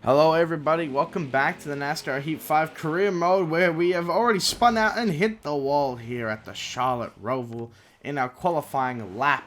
Hello everybody, welcome back to the NASCAR Heat 5 career mode where we have already spun out and hit the wall here at the Charlotte Roval in our qualifying lap.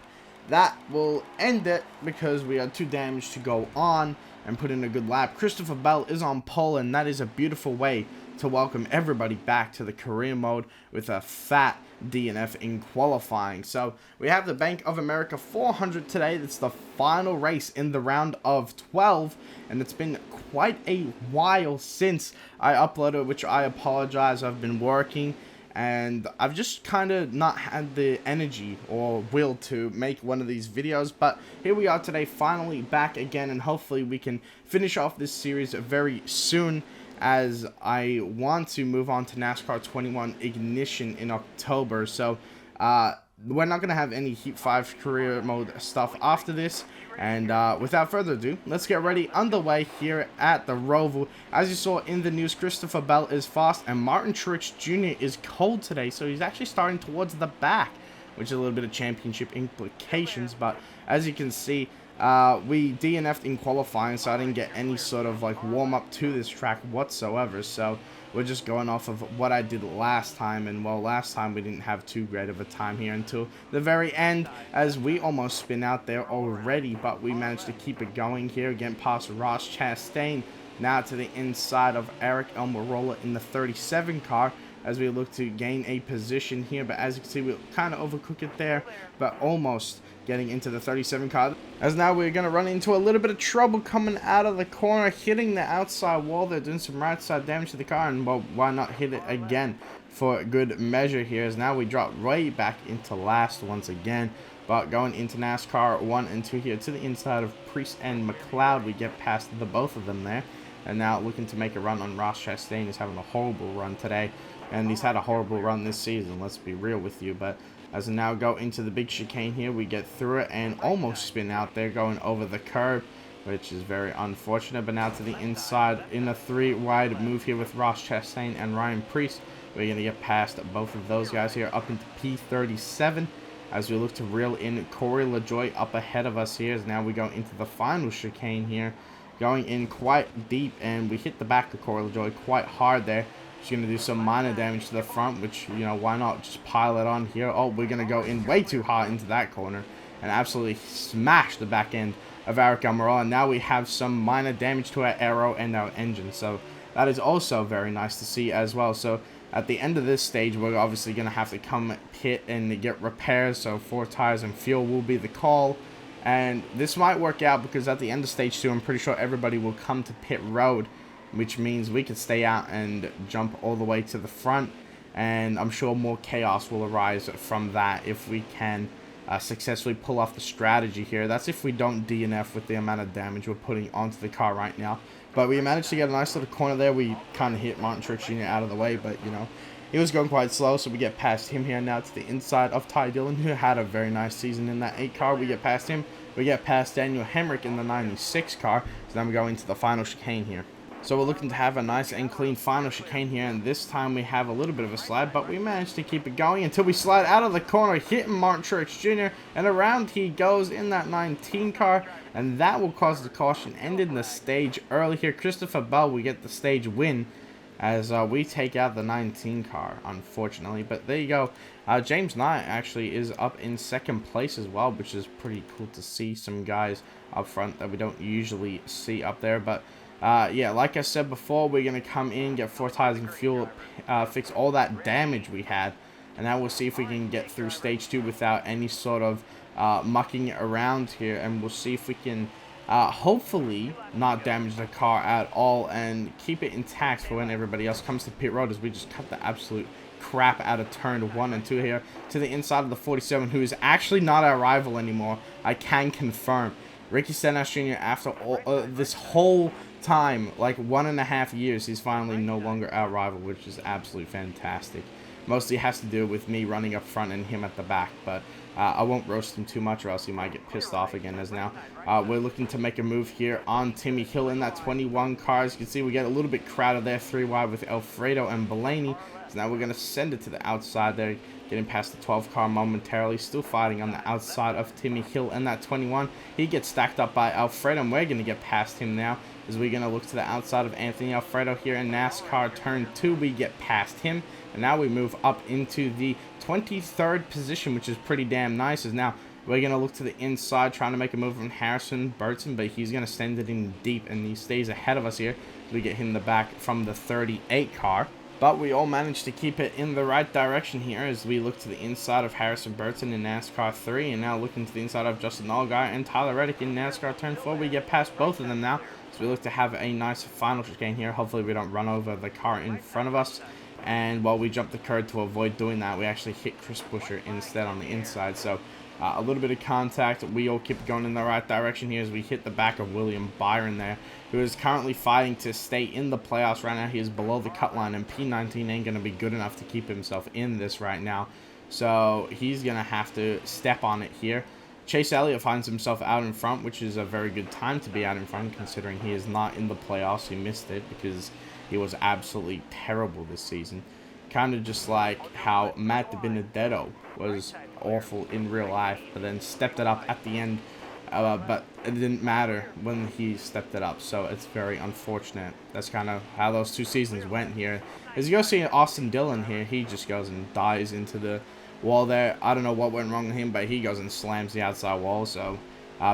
That will end it because we are too damaged to go on and put in a good lap. Christopher Bell is on pole, and that is a beautiful way to welcome everybody back to the career mode with a fat DNF in qualifying. So we have the Bank of America 400 today. That's the final race in the round of 12, and it's been quite a while since I uploaded, which I apologize. I've been working and I've just kind of not had the energy or will to make one of these videos, but here we are today, finally back again, and hopefully we can finish off this series very soon, as I want to move on to NASCAR 21 Ignition in October. So we're not going to have any Heat 5 career mode stuff after this. And without further ado, let's get ready underway here at the Roval. As you saw in the news, Christopher Bell is fast and Martin Truex Jr. is cold today, so he's actually starting towards the back, which is a little bit of championship implications. But as you can see, we DNF'd in qualifying, so I didn't get any sort of like warm up to this track whatsoever. So we're just going off of what I did last time, and well, last time we didn't have too great of a time here until the very end, as we almost spin out there already, but we managed to keep it going here, again past Ross Chastain, now to the inside of Eric Almirola in the 37 car, as we look to gain a position here. But as you can see, we'll kind of overcook it there, but almost getting into the 37 car, as now we're going to run into a little bit of trouble coming out of the corner, hitting the outside wall. They're doing some right side damage to the car, and well, why not hit it again for good measure here, as now we drop right back into last once again. But going into NASCAR 1 and 2 here to the inside of Priest and McLeod, we get past the both of them there, and now looking to make a run on Ross Chastain. He's having a horrible run today, and he's had a horrible run this season, let's be real with you. But as we now go into the big chicane here, we get through it and almost spin out there going over the curb, which is very unfortunate. But now to the inside in a 3-wide move here with Ross Chastain and Ryan Preece. We're going to get past both of those guys here up into P37 as we look to reel in Corey LaJoie up ahead of us here, as now we go into the final chicane here, going in quite deep, and we hit the back of Corey LaJoie quite hard there. She's going to do some minor damage to the front, which, you know, why not just pile it on here. Oh, we're going to go in way too hard into that corner and absolutely smash the back end of Eric Almirola. And now we have some minor damage to our aero and our engine, so that is also very nice to see as well. So at the end of this stage, we're obviously going to have to come pit and get repairs, so 4 tires and fuel will be the call. And this might work out, because at the end of stage 2, I'm pretty sure everybody will come to pit road, which means we could stay out and jump all the way to the front, and I'm sure more chaos will arise from that if we can successfully pull off the strategy here. That's if we don't DNF with the amount of damage we're putting onto the car right now. But we managed to get a nice little corner there. We kind of hit Martin Truex Jr. out of the way, but, you know, he was going quite slow, so we get past him here now to the inside of Ty Dillon, who had a very nice season in that 8 car. We get past him. We get past Daniel Hemrick in the 96 car, so then we go into the final chicane here. So we're looking to have a nice and clean final chicane here, and this time we have a little bit of a slide, but we managed to keep it going until we slide out of the corner, hitting Martin Truex Jr., and around he goes in that 19 car, and that will cause the caution, ending the stage early here. Christopher Bell, we get the stage win, as we take out the 19 car, unfortunately. But there you go. James Knight actually is up in second place as well, which is pretty cool to see some guys up front that we don't usually see up there. But yeah, like I said before, we're going to come in, get 4 tires and fuel, fix all that damage we had, and now we'll see if we can get through stage 2 without any sort of mucking around here, and we'll see if we can hopefully not damage the car at all and keep it intact for when everybody else comes to pit road, as we just cut the absolute crap out of turn 1 and 2 here to the inside of the 47, who is actually not our rival anymore. I can confirm. Ricky Stenhouse Jr., after all, this whole time, like 1.5 years, he's finally no longer our rival, which is absolutely fantastic. Mostly has to do with me running up front and him at the back, but I won't roast him too much or else he might get pissed off again, as now we're looking to make a move here on Timmy Hill in that 21 car. As you can see, we get a little bit crowded there, 3 wide with Alfredo and Blaney. So now we're going to send it to the outside there, getting past the 12 car momentarily, still fighting on the outside of Timmy Hill and that 21. He gets stacked up by Alfredo, and we're going to get past him now As we're going to look to the outside of Anthony Alfredo here in NASCAR Turn 2. We get past him, and now we move up into the 23rd position, which is pretty damn nice. As now we're going to look to the inside, trying to make a move on Harrison Burton, but he's going to send it in deep, and he stays ahead of us here. We get him in the back from the 38 car. But we all managed to keep it in the right direction here as we look to the inside of Harrison Burton in NASCAR 3, and now looking to the inside of Justin Allgaier and Tyler Reddick in NASCAR Turn 4. We get past both of them now, so we look to have a nice final chicane here. Hopefully we don't run over the car in front of us, and while we jump the curb to avoid doing that, we actually hit Chris Buescher instead on the inside. So a little bit of contact. We all keep going in the right direction here as we hit the back of William Byron there, who is currently fighting to stay in the playoffs right now. He is below the cut line, and P19 ain't going to be good enough to keep himself in this right now. So he's going to have to step on it here. Chase Elliott finds himself out in front, which is a very good time to be out in front considering he is not in the playoffs. He missed it because he was absolutely terrible this season. Kind of just like how Matt DiBenedetto was awful in real life, but then stepped it up at the end. But it didn't matter when he stepped it up, so it's very unfortunate. That's kind of how those 2 seasons went here. As you go see Austin Dillon here, he just goes and dives into the wall there. I don't know what went wrong with him, but he goes and slams the outside wall, so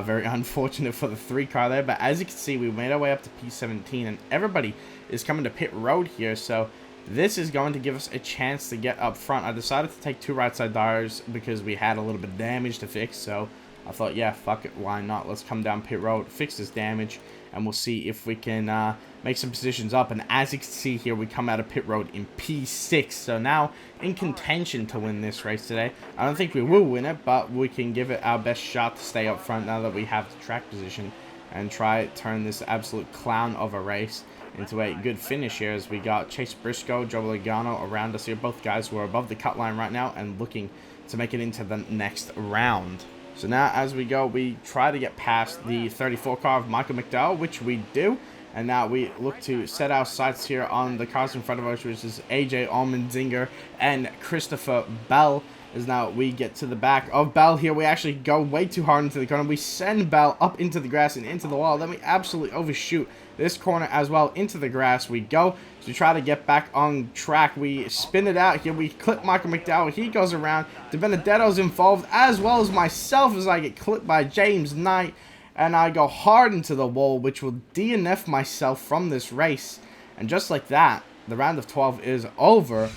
very unfortunate for the 3 car there. But as you can see, we made our way up to P17, and everybody is coming to pit road here, so this is going to give us a chance to get up front. I decided to take 2 right side tires because we had a little bit of damage to fix, so I thought, yeah, fuck it, why not? Let's come down pit road, fix this damage, and we'll see if we can make some positions up. And as you can see here, we come out of pit road in P6, so now in contention to win this race today. I don't think we will win it, but we can give it our best shot to stay up front now that we have the track position and try to turn this absolute clown of a race into a good finish here, as we got Chase Briscoe, Joe Logano around us here. Both guys who are above the cut line right now and looking to make it into the next round. So now as we go, we try to get past the 34 car of Michael McDowell, which we do. And now we look to set our sights here on the cars in front of us, which is AJ Allmendinger and Christopher Bell. As now we get to the back of Bell here, we actually go way too hard into the corner. We send Bell up into the grass and into the wall. Then we absolutely overshoot this corner as well. Into the grass we go to try to get back on track. We spin it out here. We clip Michael McDowell. He goes around. DiBenedetto's involved as well as myself as I get clipped by James Knight. And I go hard into the wall, which will DNF myself from this race. And just like that, the round of 12 is over.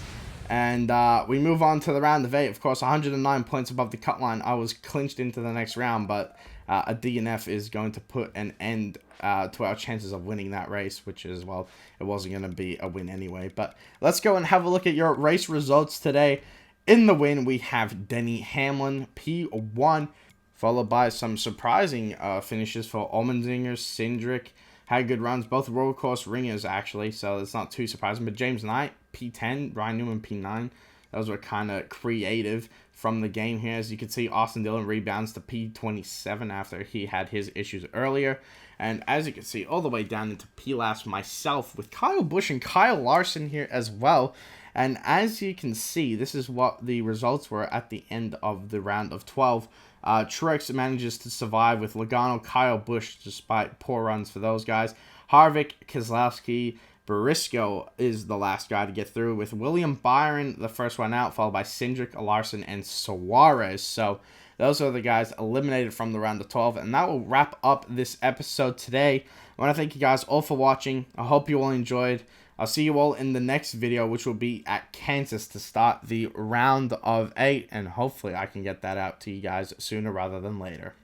And we move on to the round of 8. Of course, 109 points above the cut line. I was clinched into the next round, but a DNF is going to put an end to our chances of winning that race, which is, well, it wasn't going to be a win anyway. But let's go and have a look at your race results today. In the win, we have Denny Hamlin, P1, followed by some surprising finishes for Allmendinger, Cindric. Had good runs, both road course ringers, actually, so it's not too surprising. But James Knight, P10, Ryan Newman, P9. Those were kind of creative from the game here. As you can see, Austin Dillon rebounds to P27 after he had his issues earlier. And as you can see, all the way down into P-last myself with Kyle Busch and Kyle Larson here as well. And as you can see, this is what the results were at the end of the round of 12. Truex manages to survive with Logano, Kyle Busch, despite poor runs for those guys. Harvick, Keselowski, Briscoe is the last guy to get through, with William Byron the first one out, followed by Cindric, Larson, and Suarez. So those are the guys eliminated from the round of 12, and that will wrap up this episode today. I want to thank you guys all for watching. I hope you all enjoyed. I'll see you all in the next video, which will be at Kansas to start the round of 8, and hopefully I can get that out to you guys sooner rather than later.